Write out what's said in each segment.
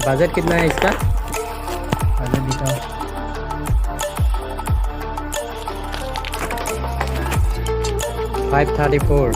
Budget कितना है इसका? बजट दिखाओ। 534।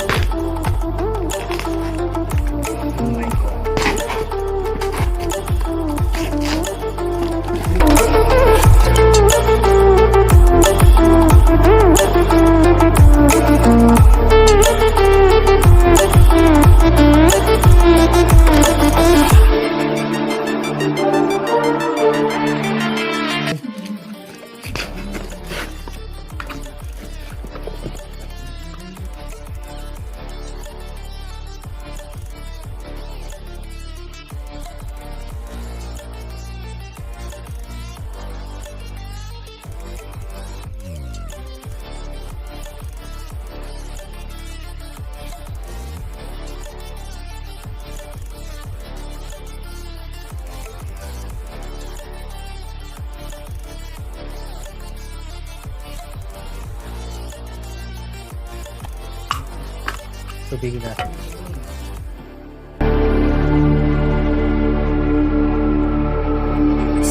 तो beginner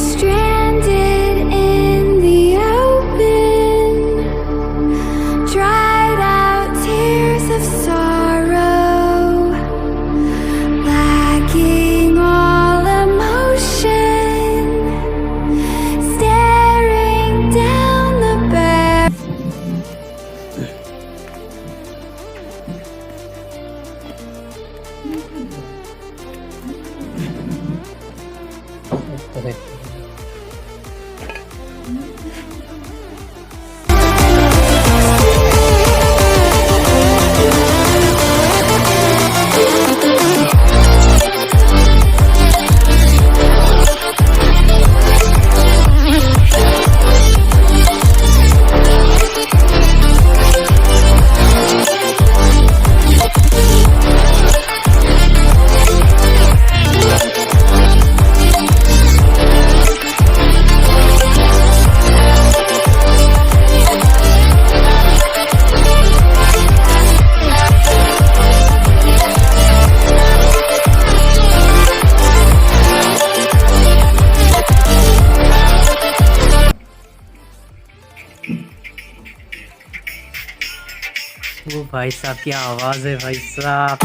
Stranded in the open, dried out tears of sorrow, lacking all emotion, staring down the barrel. वो भाई साहब की आवाज़ है भाई साहब।